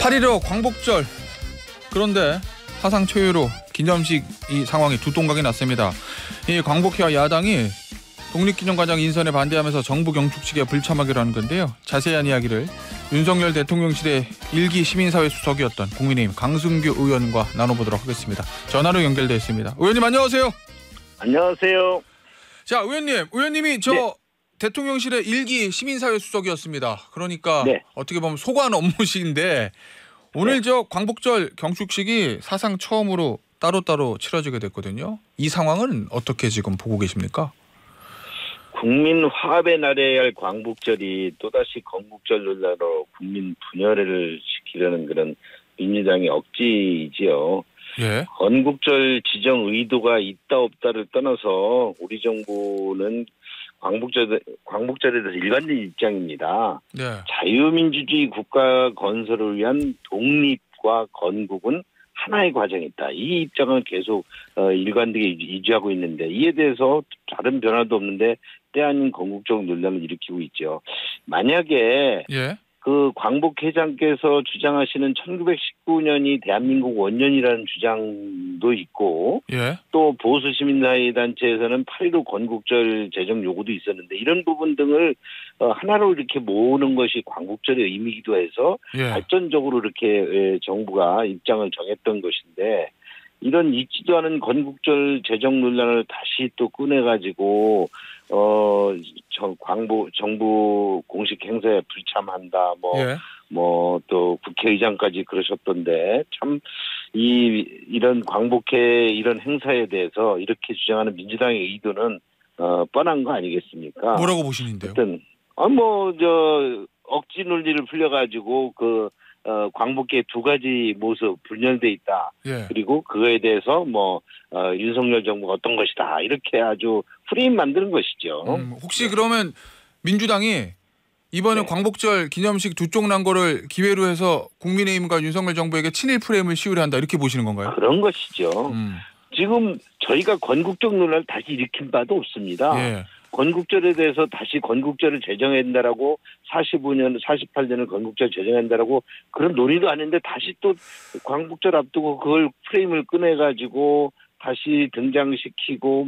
8.15 광복절. 그런데 사상 초유로 기념식 이 상황이 두동강이 났습니다. 이 광복회와 야당이 독립기념관장 인선에 반대하면서 정부 경축식에 불참하기로 한 건데요. 자세한 이야기를 윤석열 대통령실의 일기 시민사회 수석이었던 국민의힘 강승규 의원과 나눠보도록 하겠습니다. 전화로 연결돼 있습니다. 의원님 안녕하세요. 안녕하세요. 자, 의원님이 네. 대통령실의 일기 시민사회 수석이었습니다. 그러니까 네. 어떻게 보면 소관 업무식인데 오늘 광복절 경축식이 사상 처음으로 따로따로 치러지게 됐거든요. 이 상황은 어떻게 지금 보고 계십니까? 국민 화합의 날에 할 광복절이 또다시 건국절 논란으로 국민 분열을 시키려는 그런 민주당의 억지이지요. 예. 건국절 지정 의도가 있다 없다를 떠나서 우리 정부는 광복절에 대해서 일관된 입장입니다. 네. 자유민주주의 국가 건설을 위한 독립과 건국은 하나의 과정이다. 이 입장을 계속 일관되게 유지하고 있는데 이에 대해서 다른 변화도 없는데 때 아닌 건국적 논란을 일으키고 있죠. 만약에 그 광복회장께서 주장하시는 1919년이 대한민국 원년이라는 주장도 있고 또 보수 시민사회단체에서는 8.15 건국절 제정 요구도 있었는데 이런 부분 등을 하나로 이렇게 모으는 것이 광복절의 의미이기도 해서 발전적으로 이렇게 정부가 입장을 정했던 것인데 이런 있지도 않은 건국절 제정 논란을 다시 또 꺼내가지고 정부 공식 행사에 불참한다 뭐 또 국회의장까지 그러셨던데 참 이런 광복회 이런 행사에 대해서 이렇게 주장하는 민주당의 의도는 뻔한 거 아니겠습니까? 뭐라고 보시는데요? 어떤 억지 논리를 풀려가지고 광복회 두 가지 모습 분열돼 있다. 그리고 그거에 대해서 윤석열 정부가 어떤 것이다. 이렇게 아주 프레임 만드는 것이죠. 혹시 그러면 민주당이 이번에 광복절 기념식 두 쪽 난 거를 기회로 해서 국민의힘과 윤석열 정부에게 친일 프레임을 씌우려 한다 이렇게 보시는 건가요? 그런 것이죠. 지금 저희가 건국적 논란을 다시 일으킨 바도 없습니다. 건국절에 대해서 다시 건국절을 제정한다라고 48년을 건국절 제정한다라고 그런 논의도 아닌데 다시 또 광복절 앞두고 그걸 프레임을 꺼내가지고 다시 등장시키고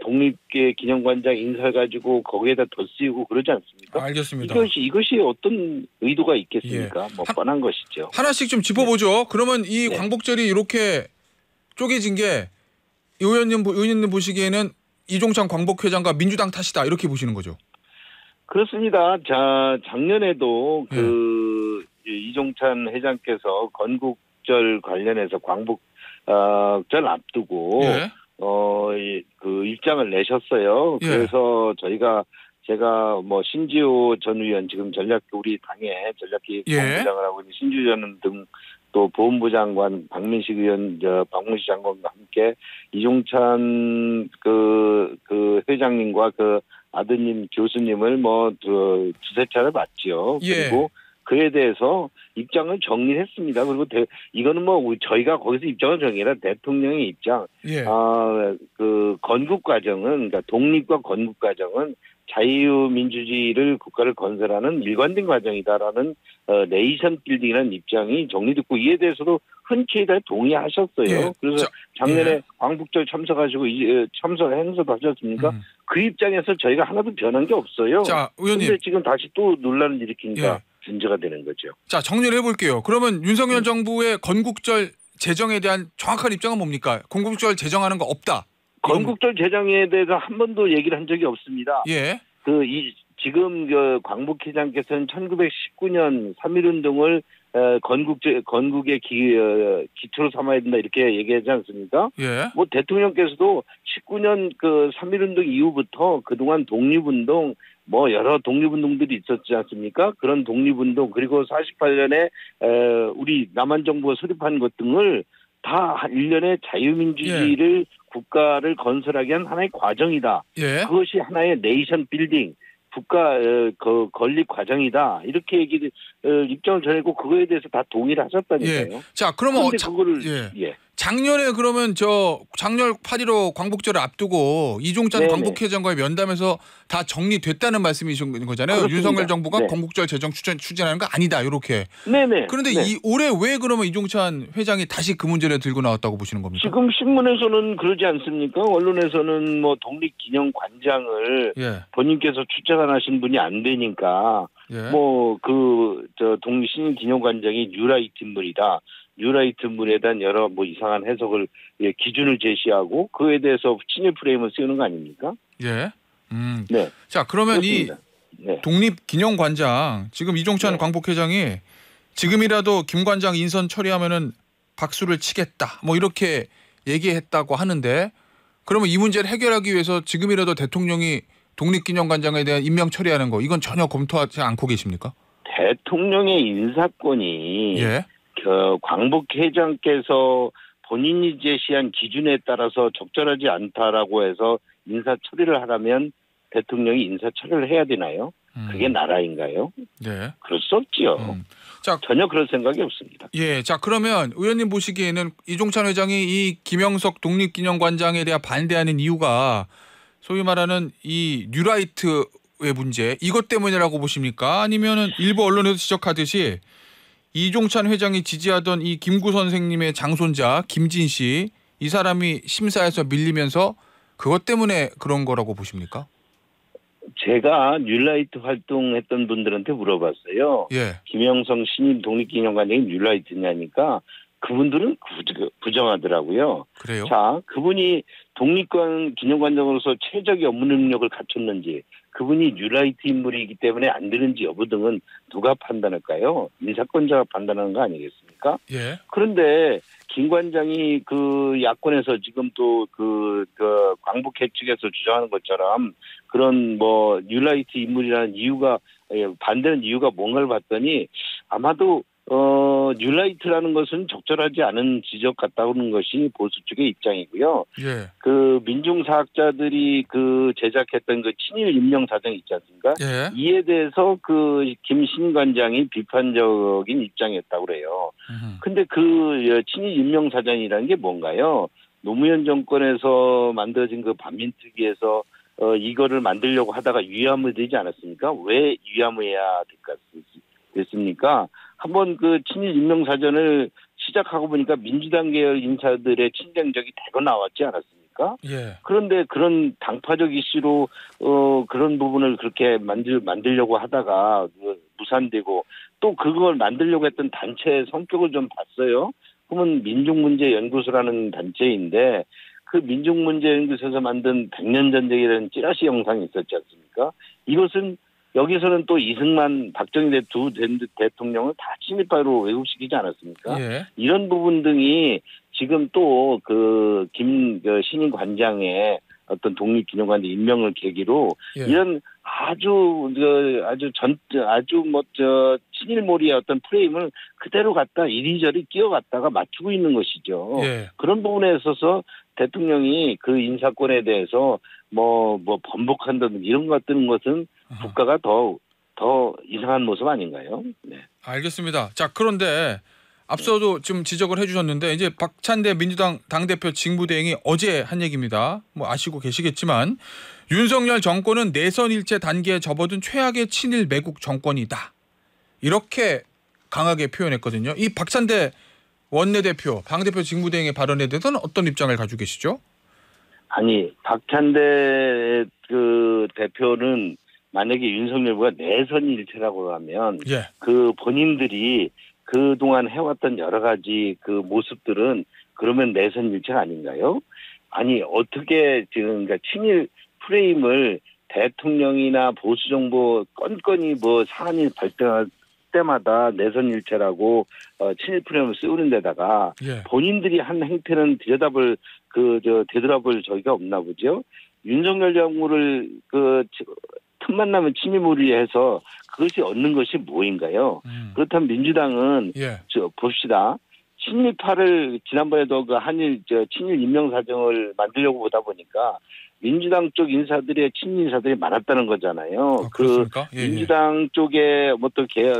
독립계 기념관장 인사 가지고 거기에다 덧씌우고 그러지 않습니까? 알겠습니다. 이것이 어떤 의도가 있겠습니까? 뻔한 것이죠. 하나씩 좀 짚어보죠. 그러면 이 광복절이 이렇게 쪼개진 게 의원님 보시기에는 이종찬 광복회장과 민주당 탓이다 이렇게 보시는 거죠? 그렇습니다. 작년에도 이종찬 회장께서 건국절 관련해서 광복절 앞두고 그 입장을 내셨어요. 그래서 제가 신지호 전 의원 지금 우리 당의 전략기획본부장을 하고 있는 신지호 전 등 또 보훈부 장관 박민식 의원 박문식 장관과 함께 이종찬 그 회장님과 그 아드님 교수님을 두세 차례 봤죠. 그리고 그에 대해서 입장을 정리했습니다. 그리고 이거는 저희가 거기서 입장을 정리해라 대통령의 입장. 그 건국 과정은 그러니까 독립과 건국 과정은 자유민주주의를 국가를 건설하는 일관된 과정이다라는 네이션 빌딩이라는 입장이 정리됐고 이에 대해서도 흔쾌히 다 동의하셨어요. 그래서 작년에 광복절 참석하시고 참석 행사도 하셨습니까? 그 입장에서 저희가 하나도 변한 게 없어요. 자, 의원님. 그런데 지금 다시 또 논란을 일으키니까 문제가 되는 거죠. 자, 정리를 해볼게요. 그러면 윤석열 정부의 건국절 제정에 대한 정확한 입장은 뭡니까? 건국절 제정하는 거 없다. 건국절 제정에 대해서 한 번도 얘기를 한 적이 없습니다. 지금 광복회장께서는 1919년 3.1운동을 건국의 기초로 삼아야 된다 이렇게 얘기하지 않습니까? 대통령께서도 19년 3.1운동 이후부터 그동안 독립운동 여러 독립운동들이 있었지 않습니까? 그런 독립운동 그리고 48년에 우리 남한 정부가 수립한 것 등을 다 일련의 자유민주주의를 국가를 건설하기 위한 하나의 과정이다. 그것이 하나의 네이션 빌딩 국가 건립 과정이다. 이렇게 입장을 전했고 그거에 대해서 다 동의를 하셨다니까요. 자, 그러면 작년에 그러면 작년 8.15 광복절을 앞두고 이종찬 네네. 광복회장과의 면담에서 다 정리됐다는 말씀이신 거잖아요. 그렇습니다. 윤석열 정부가 네. 광복절 재정 추진하는 거 아니다 이렇게. 네네. 그런데 네. 올해 왜 그러면 이종찬 회장이 다시 그 문제를 들고 나왔다고 보시는 겁니까? 지금 신문에서는 그러지 않습니까? 언론에서는 뭐 독립기념관장을 예. 본인께서 추천하신 분이 안 되니까 예. 뭐 독립기념관장이 뉴라이트 인물이다. 뉴라이트 인물에 대한 여러 뭐 이상한 해석을 기준을 제시하고 그에 대해서 친일 프레임을 씌우는 거 아닙니까? 예. 네. 자 그러면 그렇습니다. 네. 독립기념관장 지금 이종찬 네. 광복회장이 지금이라도 김 관장 인선 처리하면은 박수를 치겠다 뭐 이렇게 얘기했다고 하는데 그러면 이 문제를 해결하기 위해서 지금이라도 대통령이 독립기념관장에 대한 임명 처리하는 거 이건 전혀 검토하지 않고 계십니까? 대통령의 인사권이 예. 광복회장께서 본인이 제시한 기준에 따라서 적절하지 않다라고 해서 인사 처리를 하라면 대통령이 인사 처리를 해야 되나요? 그게 나라인가요? 네. 그럴 수 없지요. 자, 전혀 그럴 생각이 없습니다. 예. 자, 그러면 의원님 보시기에는 이종찬 회장이 이 김영석 독립기념관장에 대해 반대하는 이유가 소위 말하는 이 뉴라이트의 문제 이것 때문이라고 보십니까? 아니면은 일부 언론에서 지적하듯이 이종찬 회장이 지지하던 이 김구 선생님의 장손자 김진 씨 이 사람이 심사에서 밀리면서 그것 때문에 그런 거라고 보십니까? 제가 뉴라이트 활동했던 분들한테 물어봤어요. 예. 김영성 신임 독립기념관장이 뉴라이트냐니까 그분들은 부정하더라고요. 그래요? 자, 그분이 독립기념관장으로서 최적의 업무 능력을 갖췄는지 그분이 뉴라이트 인물이기 때문에 안 되는지 여부 등은 누가 판단할까요? 인사권자가 판단하는 거 아니겠습니까? 예. 그런데 김 관장이 그 야권에서 지금 또 그 광복회 측에서 주장하는 것처럼 그런 뭐 뉴라이트 인물이라는 이유가 반대하는 이유가 뭔가를 봤더니 아마도 뉴라이트라는 것은 적절하지 않은 지적 같다는 것이 보수 쪽의 입장이고요. 예. 그 민중사학자들이 그 제작했던 그 친일 임명 사정 있지 않습니까? 예. 이에 대해서 그 김신 관장이 비판적인 입장이었다고 그래요. 근데 그 친일 임명 사정이라는 게 뭔가요? 노무현 정권에서 만들어진 그 반민특위에서 이거를 만들려고 하다가 위안부되지 않았습니까? 왜 위안부해야 됐습니까? 한번 그 친일 임명사전을 시작하고 보니까 민주당 계열 인사들의 친정적이 대거 나왔지 않았습니까? 예. 그런데 그런 당파적 이슈로 그런 부분을 그렇게 만들려고 하다가 무산되고 또 그걸 만들려고 했던 단체의 성격을 좀 봤어요. 그러면 민중문제연구소라는 단체인데 그 민중문제연구소에서 만든 100년 전쟁이라는 찌라시 영상이 있었지 않습니까? 이것은 여기서는 또 이승만, 박정희 두 대통령을 다 친일파로 왜곡시키지 않았습니까? 예. 이런 부분 등이 지금 또 그 신임 관장의 어떤 독립기념관장 임명을 계기로 예. 이런 아주 친일몰이의 어떤 프레임을 그대로 갖다 이리저리 끼워갔다가 맞추고 있는 것이죠. 예. 그런 부분에 있어서 대통령이 그 인사권에 대해서 뭐 번복한다든지 이런 것 같은 것은 국가가 더 이상한 모습 아닌가요? 네. 알겠습니다. 자, 그런데 앞서도 좀 지적을 해주셨는데 이제 박찬대 민주당 당대표 직무대행이 어제 한 얘기입니다. 뭐 아시고 계시겠지만 윤석열 정권은 내선 일체 단계에 접어든 최악의 친일 매국 정권이다. 이렇게 강하게 표현했거든요. 이 박찬대 원내대표, 당대표 직무대행의 발언에 대해서는 어떤 입장을 가지고 계시죠? 아니, 박찬대 그 대표는 만약에 윤석열부가 내선 일체라고 하면 예. 그 본인들이 그동안 해왔던 여러 가지 그 모습들은 그러면 내선 일체가 아닌가요? 아니, 어떻게 지금 그러니까 친일 프레임을 대통령이나 보수정부 건건이 뭐 사안이 발생할 때마다 내선 일체라고 친일 프레임을 쓰는 데다가 예. 본인들이 한 행태는 되돌아볼 저희가 없나 보죠. 윤석열 정부를 틈만 나면 친일몰이해서 그것이 얻는 것이 뭐인가요? 그렇다면 민주당은 예. 봅시다. 친일파를 지난번에도 그 한일 친일 임명 사정을 만들려고 보다 보니까 민주당 쪽 인사들의 친일 인사들이 많았다는 거잖아요. 그렇습니까? 그 민주당 쪽에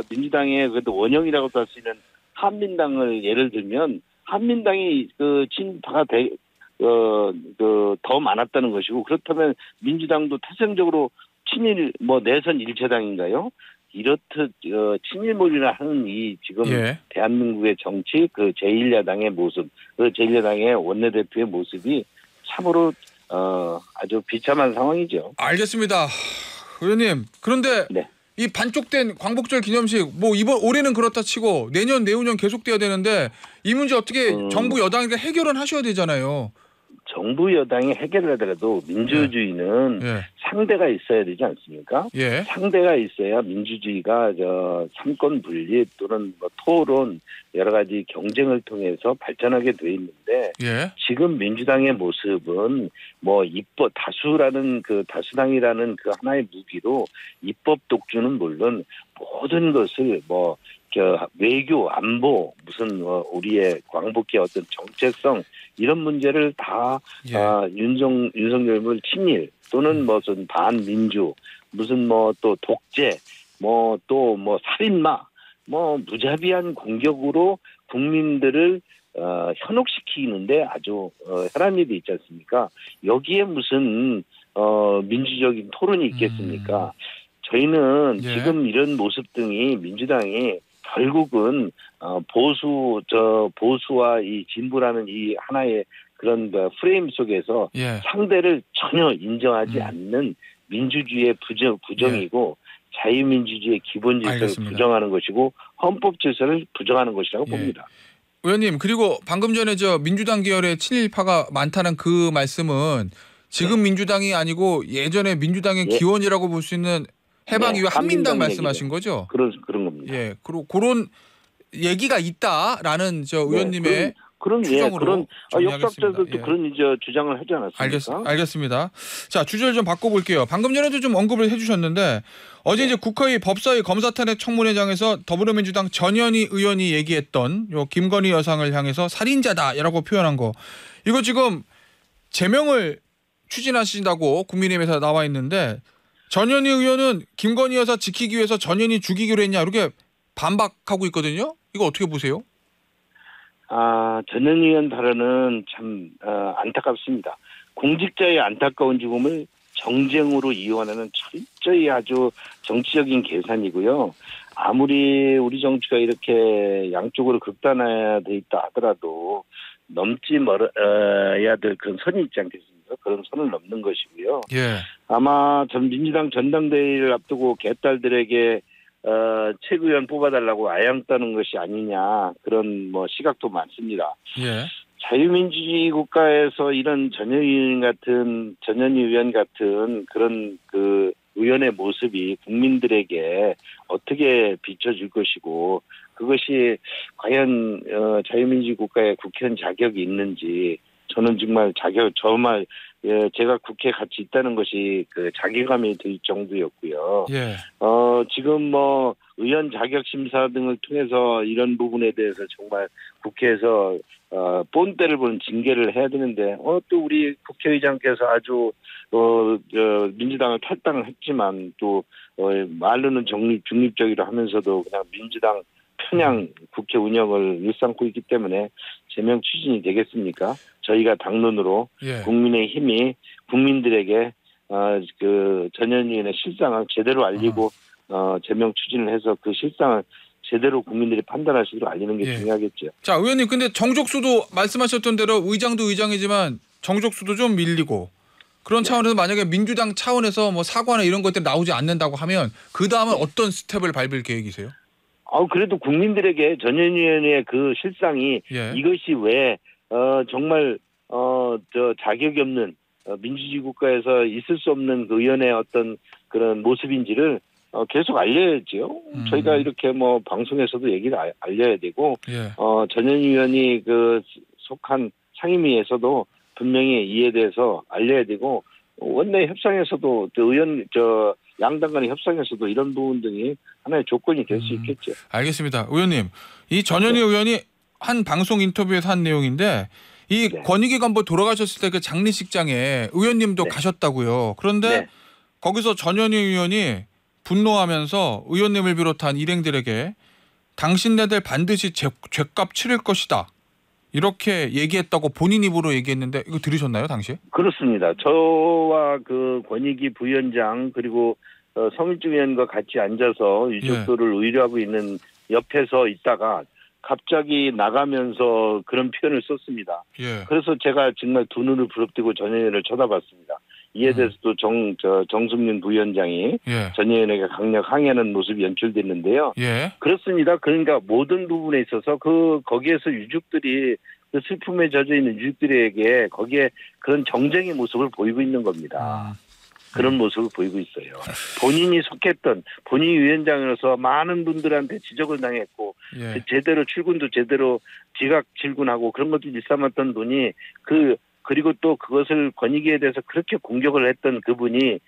민주당의 그래도 원형이라고도 할 수 있는 한민당을 예를 들면 한민당이 그 친파가 더 많았다는 것이고, 그렇다면 민주당도 태생적으로 친일 내선 일체당인가요? 이렇듯 친일몰이나 하는 이 지금 예. 대한민국의 정치 그 제1야당의 모습, 그 제1야당의 원내대표의 모습이 참으로 아주 비참한 상황이죠. 알겠습니다. 의원님, 그런데 네. 이 반쪽된 광복절 기념식 이번 올해는 그렇다 치고 내년 내후년 계속돼야 되는데 이 문제 어떻게 정부 여당이 해결은 하셔야 되잖아요. 정부 여당이 해결을 하더라도 민주주의는 상대가 있어야 되지 않습니까? 예. 상대가 있어야 민주주의가 삼권 분립 또는 토론 여러 가지 경쟁을 통해서 발전하게 돼 있는데 지금 민주당의 모습은 입법 다수라는 그 다수당이라는 그 하나의 무기로 입법 독주는 물론 모든 것을 외교, 안보, 무슨 우리의 광복의 어떤 정체성 이런 문제를 다 윤석열을 친일 또는 무슨 반민주, 무슨 또 독재, 또 살인마, 무자비한 공격으로 국민들을 현혹시키는데 아주 혈안이 돼 있지 않습니까? 여기에 무슨 민주적인 토론이 있겠습니까? 저희는 지금 이런 모습 등이 민주당이 결국은 보수와 이 진보라는 이 하나의 그런 프레임 속에서 상대를 전혀 인정하지 않는 민주주의의 부정이고 자유민주주의의 기본 질서를 부정하는 것이고 헌법 질서를 부정하는 것이라고 봅니다. 의원님, 그리고 방금 전에 민주당 계열의 친일파가 많다는 그 말씀은 지금 민주당이 아니고 예전에 민주당의 기원이라고 볼 수 있는 해방 이후 한민당 말씀하신 거죠? 그런 겁니다. 예, 그리고 그런 얘기가 있다라는 의원님의 추정으로 역사학자들도 그런 주장을 하지 않았습니까? 알겠습니다. 자, 주제를 좀 바꿔볼게요. 방금 전에도 좀 언급을 해주셨는데 어제 이제 국회의 법사위 검사탄핵 청문회장에서 더불어민주당 전현희 의원이 얘기했던 김건희 여상을 향해서 살인자다라고 표현한 거, 이거 지금 제명을 추진하신다고 국민의힘에서 나와 있는데 전현희 의원은 김건희 여사 지키기 위해서 전현희 죽이기로 했냐 이렇게 반박하고 있거든요. 이거 어떻게 보세요? 전현희 의원 발언은 참 안타깝습니다. 공직자의 안타까운 죽음을 정쟁으로 이용하는 철저히 아주 정치적인 계산이고요. 아무리 우리 정치가 이렇게 양쪽으로 극단화되어 있다 하더라도 넘지 말아야 될 그런 선이 있지 않겠습니까? 그런 선을 넘는 것이고요. 아마 민주당 전당대회를 앞두고 개딸들에게 최고위원 뽑아달라고 아양 떠는 것이 아니냐 그런 시각도 많습니다. 자유민주주의 국가에서 이런 전현희 의원 같은 그런 그 의원의 모습이 국민들에게 어떻게 비춰질 것이고 그것이 과연 자유민주주의 국가의 국회의원 자격이 있는지 저는 정말 제가 국회에 같이 있다는 것이 그 자괴감이 들 정도였고요. 지금 의원 자격 심사 등을 통해서 이런 부분에 대해서 정말 국회에서 본때를 보는 징계를 해야 되는데 또 우리 국회의장께서 아주 민주당을 탈당을 했지만 또 말로는 중립적이라 하면서도 그냥 민주당 편향 국회 운영을 일삼고 있기 때문에 제명 추진이 되겠습니까? 저희가 당론으로 국민의힘이 국민들에게 그 전현희 의원의 실상을 제대로 알리고 제명 추진을 해서 그 실상을 제대로 국민들이 판단할 수 있도록 알리는 게 중요하겠죠. 자, 의원님, 근데 정족수도 말씀하셨던 대로 의장도 의장이지만 정족수도 좀 밀리고 그런 차원에서 만약에 민주당 차원에서 사과나 이런 것들이 나오지 않는다고 하면 그 다음은 어떤 스텝을 밟을 계획이세요? 그래도 국민들에게 전현희 의원의 그 실상이 이것이 왜 정말 자격이 없는 민주주의 국가에서 있을 수 없는 그 의원의 어떤 그런 모습인지를 계속 알려야죠. 저희가 이렇게 방송에서도 얘기를 알려야 되고 전현희 의원이 그 속한 상임위에서도 분명히 이에 대해서 알려야 되고 원내 협상에서도 의원 양당 간의 협상에서도 이런 부분 등이 하나의 조건이 될 수 있겠죠. 알겠습니다. 의원님, 이 전현희 의원이 한 방송 인터뷰에서 한 내용인데 이 권익위 간부 돌아가셨을 때 그 장례식장에 의원님도 가셨다고요. 그런데 거기서 전현희 의원이 분노하면서 의원님을 비롯한 일행들에게 당신네들 반드시 죄값 치를 것이다. 이렇게 얘기했다고 본인 입으로 얘기했는데 이거 들으셨나요, 당시에? 그렇습니다. 저와 그 권익위 부위원장 그리고 서민주 의원과 같이 앉아서 유족들을 의뢰하고 있는 옆에서 있다가 갑자기 나가면서 그런 표현을 썼습니다. 그래서 제가 정말 두 눈을 부릅뜨고 전 의원을 쳐다봤습니다. 이에 대해서도 정승윤 부위원장이 전 의원에게 강력 항의하는 모습이 연출됐는데요. 그렇습니다. 그러니까 모든 부분에 있어서 거기에서 유족들이 그 슬픔에 젖어 있는 유족들에게 거기에 그런 정쟁의 모습을 보이고 있는 겁니다. 그런 모습을 보이고 있어요. 본인이 속했던 본인이 위원장으로서 많은 분들한테 지적을 당했고 제대로 출근도 제대로 지각 출근하고 그런 것도 일삼았던 분이 그리고 또 그것을 권익위에 대해서 그렇게 공격을 했던 그분이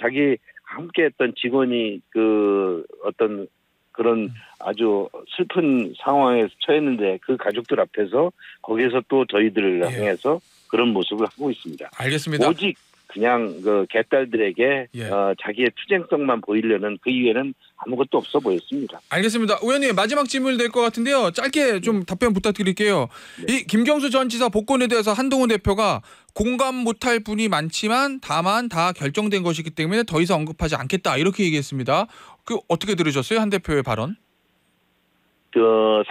자기 함께했던 직원이 어떤 그런 아주 슬픈 상황에 처했는데 그 가족들 앞에서 거기에서 또 저희들을 향해서 그런 모습을 하고 있습니다. 알겠습니다. 오직 그냥 그 개딸들에게 자기의 투쟁성만 보이려는 그 이외에는 아무것도 없어 보였습니다. 알겠습니다. 의원님 마지막 질문 될 것 같은데요. 짧게 좀 답변 부탁드릴게요. 이 김경수 전 지사 복권에 대해서 한동훈 대표가 공감 못할 분이 많지만 다만 다 결정된 것이기 때문에 더 이상 언급하지 않겠다 이렇게 얘기했습니다. 그 어떻게 들으셨어요? 한 대표의 발언?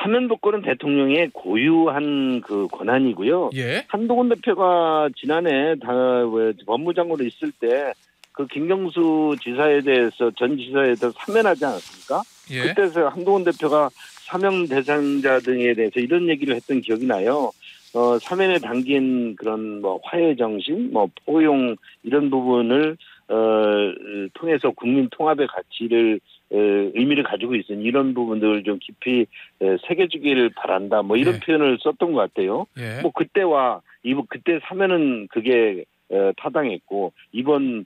사면 복권은 대통령의 고유한 그 권한이고요. 한동훈 대표가 지난해 법무장관으로 있을 때 그 김경수 지사에 대해서 전 지사에 대해서 사면하지 않았습니까? 그때서 한동훈 대표가 사면 대상자 등에 대해서 이런 얘기를 했던 기억이 나요. 사면에 담긴 그런 화해 정신, 포용 이런 부분을 통해서 국민 통합의 가치를 의미를 가지고 있으니 이런 부분들을 좀 깊이 새겨주기를 바란다. 이런 표현을 썼던 것 같아요. 그때 사면은 그게 타당했고 이번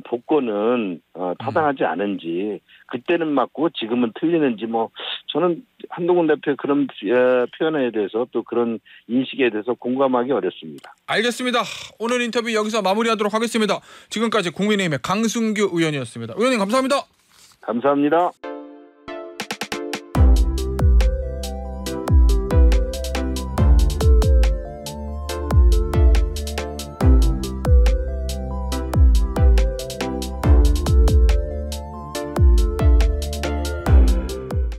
복권은 타당하지 않은지 그때는 맞고 지금은 틀리는지 저는 한동훈 대표의 그런 표현에 대해서 또 그런 인식에 대해서 공감하기 어렵습니다. 알겠습니다. 오늘 인터뷰 여기서 마무리하도록 하겠습니다. 지금까지 국민의힘의 강승규 의원이었습니다. 의원님 감사합니다. 감사합니다.